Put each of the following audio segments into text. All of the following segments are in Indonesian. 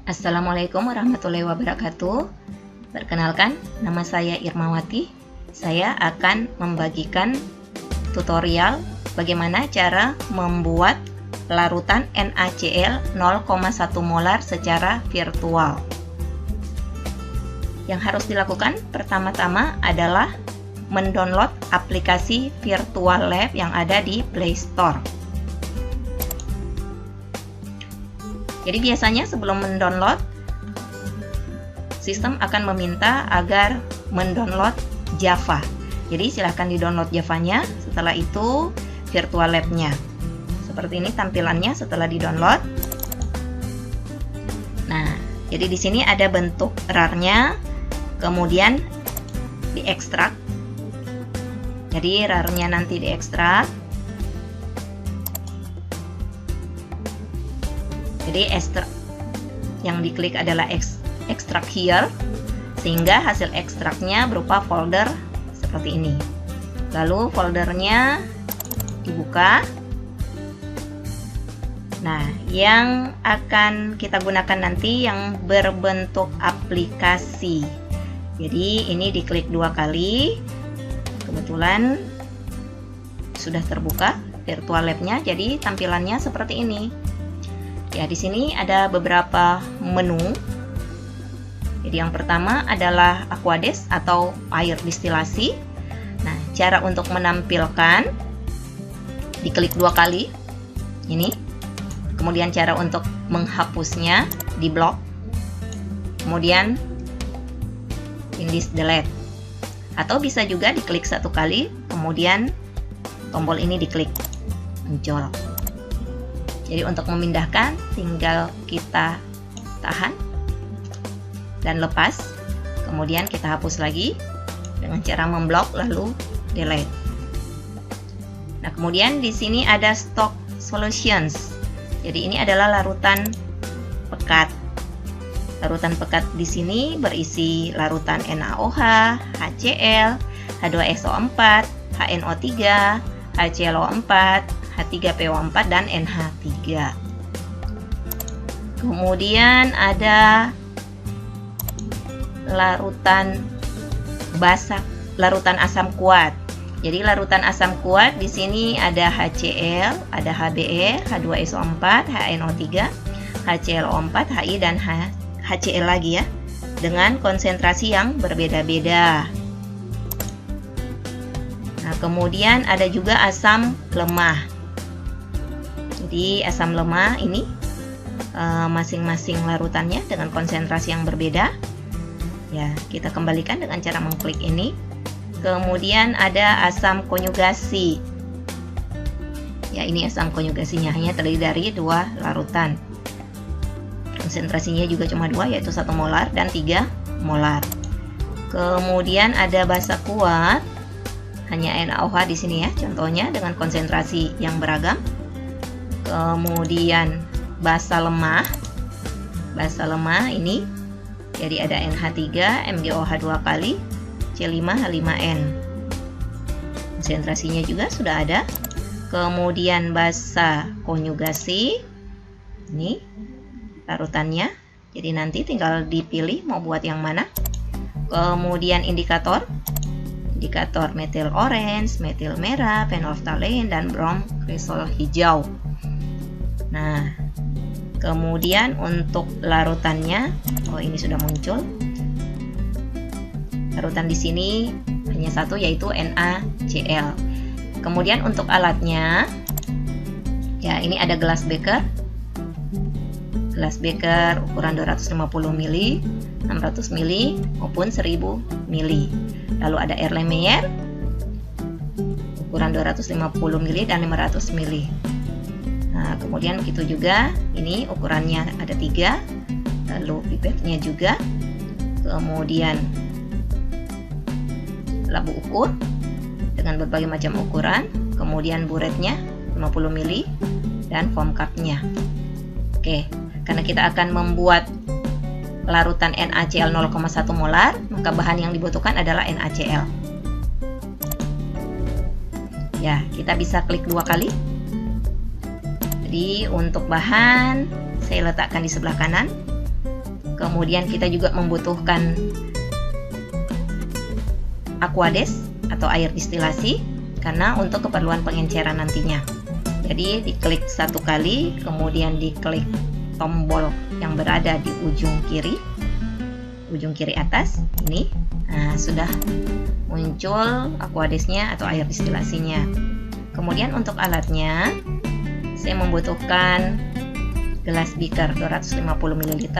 Assalamualaikum warahmatullahi wabarakatuh. Perkenalkan, nama saya Irmawati. Saya akan membagikan tutorial bagaimana cara membuat larutan NaCl 0,1 molar secara virtual. Yang harus dilakukan pertama-tama adalah mendownload aplikasi Virtual Lab yang ada di Play Store. Jadi biasanya sebelum mendownload, sistem akan meminta agar mendownload Java. Jadi silahkan di-download Java-nya, setelah itu Virtual Lab-nya. Seperti ini tampilannya setelah di-download. Nah, jadi di sini ada bentuk RAR-nya, kemudian diekstrak. Jadi RAR-nya nanti diekstrak. Jadi yang diklik adalah extract here, sehingga hasil ekstraknya berupa folder seperti ini. Lalu foldernya dibuka. Nah, yang akan kita gunakan nanti yang berbentuk aplikasi. Jadi ini diklik 2 kali. Kebetulan sudah terbuka Virtual Lab-nya, jadi tampilannya seperti ini. Ya, di sini ada beberapa menu. Jadi yang pertama adalah Aquades atau air distilasi. Nah, cara untuk menampilkan diklik 2 kali. Ini. Kemudian cara untuk menghapusnya di blok. Kemudian delete. Atau bisa juga diklik 1 kali, kemudian tombol ini diklik, muncul. Jadi untuk memindahkan tinggal kita tahan dan lepas, kemudian kita hapus lagi dengan cara memblok lalu delete. Nah, kemudian di sini ada stock solutions. Jadi ini adalah larutan pekat. Larutan pekat di sini berisi larutan NaOH, HCl, H2SO4, HNO3, HClO4, H3PO4 dan NH3. Kemudian ada larutan basa, larutan asam kuat. Jadi larutan asam kuat di sini ada HCl, ada HBe, H2SO4, HNO3, HClO4, Hi dan HCl lagi ya, dengan konsentrasi yang berbeda-beda. Nah, kemudian ada juga asam lemah. Jadi asam lemah ini masing-masing larutannya dengan konsentrasi yang berbeda. Ya, kita kembalikan dengan cara mengklik ini. Kemudian ada asam konjugasi. Ya, ini asam konjugasinya hanya terdiri dari 2 larutan. Konsentrasinya juga cuma 2, yaitu 1 molar dan 3 molar. Kemudian ada basa kuat. Hanya NaOH di sini ya, contohnya dengan konsentrasi yang beragam. Kemudian basa lemah. Basa lemah ini jadi ada NH3, MgOH 2 kali, C5H5N. Konsentrasinya juga sudah ada. Kemudian basa konjugasi. Ini larutannya. Jadi nanti tinggal dipilih mau buat yang mana. Kemudian indikator. Indikator metil orange, metil merah, phenolphthalein, dan brom kristal hijau. Nah, kemudian untuk larutannya, oh ini sudah muncul. Larutan di sini hanya 1, yaitu NaCl. Kemudian untuk alatnya, ya ini ada gelas beker. Gelas beker ukuran 250 ml, 600 ml maupun 1000 ml. Lalu ada Erlenmeyer ukuran 250 ml dan 500 ml. Nah, kemudian begitu juga ini ukurannya ada 3. Lalu pipetnya juga. Kemudian labu ukur dengan berbagai macam ukuran. Kemudian buretnya 50 ml dan foam cupnya. Oke, karena kita akan membuat larutan NaCl 0,1 molar, maka bahan yang dibutuhkan adalah NaCl. Ya, kita bisa klik 2 kali. Jadi untuk bahan saya letakkan di sebelah kanan. Kemudian kita juga membutuhkan aquades atau air distilasi karena untuk keperluan pengenceran nantinya. Jadi diklik satu kali, kemudian diklik tombol yang berada di ujung kiri atas ini. Nah, sudah muncul aquadesnya atau air distilasinya. Kemudian untuk alatnya saya membutuhkan gelas beaker 250 ml.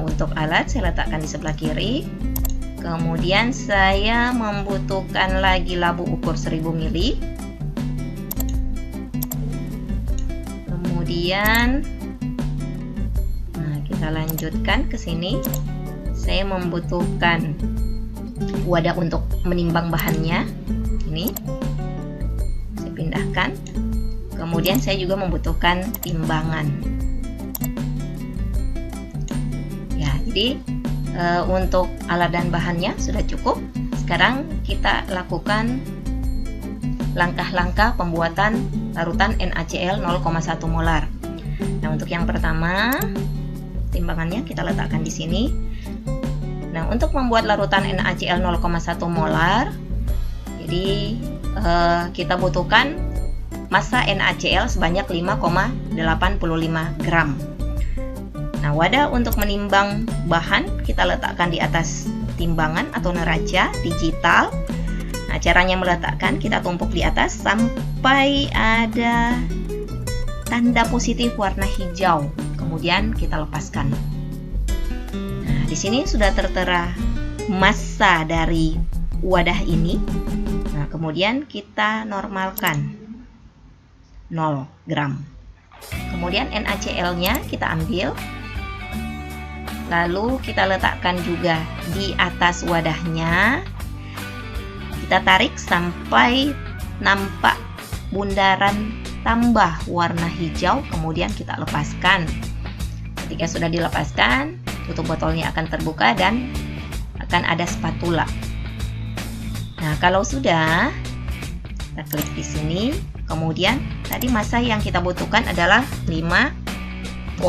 Untuk alat saya letakkan di sebelah kiri. Kemudian saya membutuhkan lagi labu ukur 1000 ml. Kemudian kita lanjutkan ke sini. Saya membutuhkan wadah untuk menimbang bahannya. Ini saya pindahkan. Kemudian saya juga membutuhkan timbangan. Ya, jadi untuk alat dan bahannya sudah cukup. Sekarang kita lakukan langkah-langkah pembuatan larutan NaCl 0,1 molar. Nah, untuk yang pertama, timbangannya kita letakkan di sini. Nah, untuk membuat larutan NaCl 0,1 molar, jadi kita butuhkan massa NaCl sebanyak 5,85 gram. Nah, wadah untuk menimbang bahan kita letakkan di atas timbangan atau neraca digital. Nah, caranya meletakkan, kita tumpuk di atas sampai ada tanda positif warna hijau. Kemudian kita lepaskan. Nah, di sini sudah tertera massa dari wadah ini. Nah, kemudian kita normalkan 0 gram. Kemudian NaCl-nya kita ambil. Lalu kita letakkan juga di atas wadahnya. Kita tarik sampai nampak bundaran tambah warna hijau, kemudian kita lepaskan. Ketika sudah dilepaskan, tutup botolnya akan terbuka dan akan ada spatula. Nah, kalau sudah, kita klik di sini. Kemudian tadi massa yang kita butuhkan adalah 5,85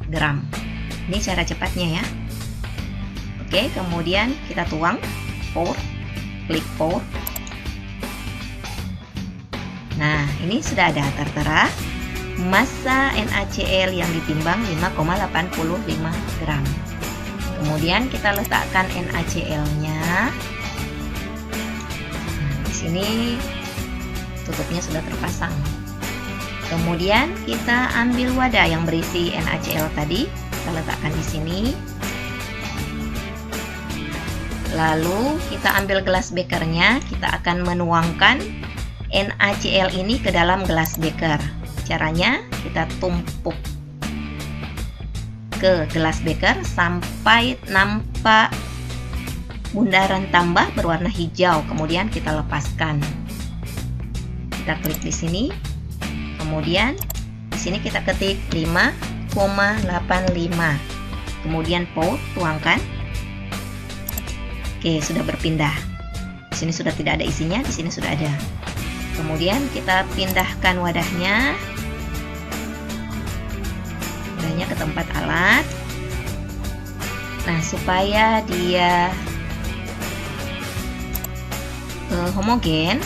gram. Ini cara cepatnya ya. Oke, kemudian kita tuang, pour, klik pour. Nah, ini sudah ada tertera massa NaCl yang ditimbang 5,85 gram. Kemudian kita letakkan NaCl-nya. Nah, di sini tutupnya sudah terpasang. Kemudian kita ambil wadah yang berisi NaCl tadi, kita letakkan di sini. Lalu kita ambil gelas bekernya, kita akan menuangkan NaCl ini ke dalam gelas beker. Caranya kita tumpuk ke gelas beker sampai nampak bundaran tambah berwarna hijau, kemudian kita lepaskan. Kita klik di sini. Kemudian di sini kita ketik 5,85. Kemudian pour, tuangkan. Oke, sudah berpindah. Di sini sudah tidak ada isinya, di sini sudah ada. Kemudian kita pindahkan wadahnya. Wadahnya ke tempat alat. Nah, supaya dia homogen,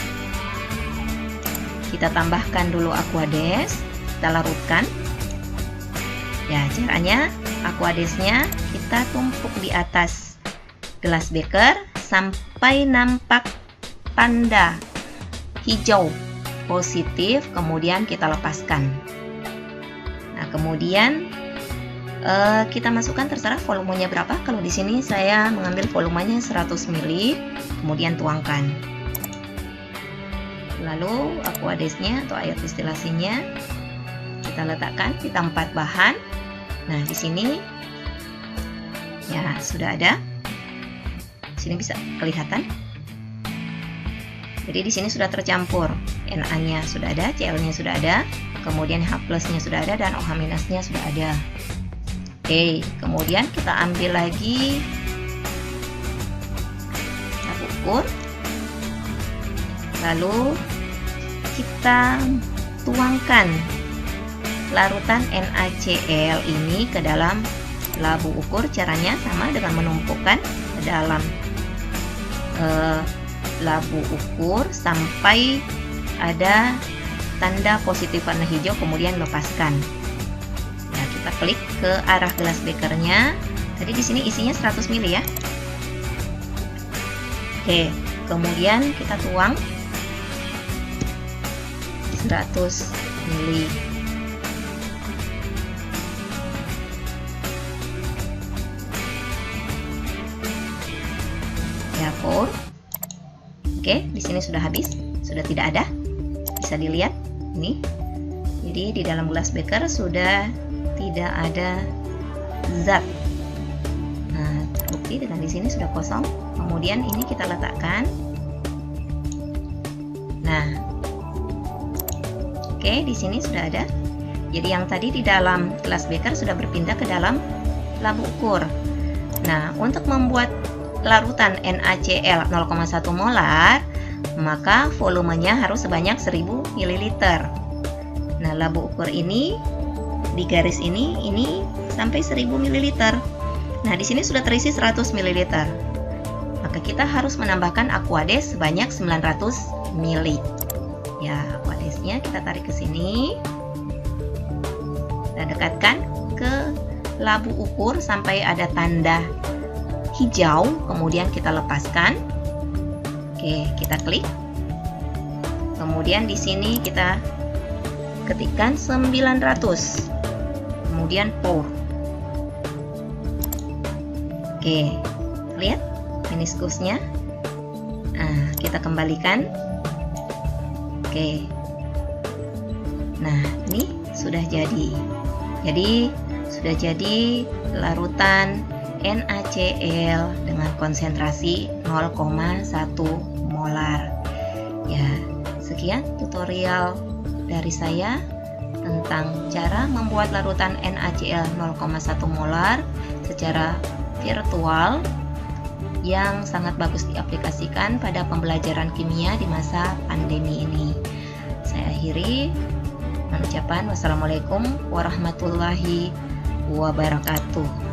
kita tambahkan dulu aquades, kita larutkan. Ya, caranya aquadesnya kita tumpuk di atas gelas beker sampai nampak tanda hijau positif, kemudian kita lepaskan. Nah, kemudian kita masukkan, terserah volumenya berapa. Kalau di sini saya mengambil volumenya 100 ml, kemudian tuangkan. Lalu aquadesnya atau air distilasinya kita letakkan di tempat bahan. Nah, di sini ya sudah ada. Di sini bisa kelihatan. Jadi di sini sudah tercampur. Na-nya sudah ada, Cl-nya sudah ada, kemudian H+-nya sudah ada dan OH-nya sudah ada. Oke, kemudian kita ambil lagi tab ukur. Lalu kita tuangkan larutan NaCl ini ke dalam labu ukur. Caranya sama dengan menumpukan ke dalam labu ukur sampai ada tanda positif warna hijau, kemudian lepaskan. Nah, kita klik ke arah gelas bekernya. Tadi di sini isinya 100 ml ya. Oke, kemudian kita tuang 100 ml. Ya, pour. Oke, di sini sudah habis, sudah tidak ada. Bisa dilihat ini. Jadi di dalam gelas beker sudah tidak ada zat. Nah, terbukti dengan di sini sudah kosong. Kemudian ini kita letakkan. Nah, oke, di sini sudah ada. Jadi yang tadi di dalam gelas beker sudah berpindah ke dalam labu ukur. Nah, untuk membuat larutan NaCl 0,1 molar, maka volumenya harus sebanyak 1000 ml. Nah, labu ukur ini di garis ini sampai 1000 ml. Nah, di sini sudah terisi 100 ml. Maka kita harus menambahkan aquades sebanyak 900 ml. Ya, aquadesnya kita tarik ke sini. Kita dekatkan ke labu ukur sampai ada tanda hijau, kemudian kita lepaskan. Oke, kita klik. Kemudian di sini kita ketikkan 900. Kemudian pour. Oke, lihat meniskusnya. Nah, kita kembalikan. Oke. Nah, ini sudah jadi. Jadi sudah jadi larutan NaCl dengan konsentrasi 0,1 molar. Ya, sekian tutorial dari saya tentang cara membuat larutan NaCl 0,1 molar secara virtual yang sangat bagus diaplikasikan pada pembelajaran kimia di masa pandemi ini. Saya akhiri mengucapkan wassalamualaikum warahmatullahi wabarakatuh.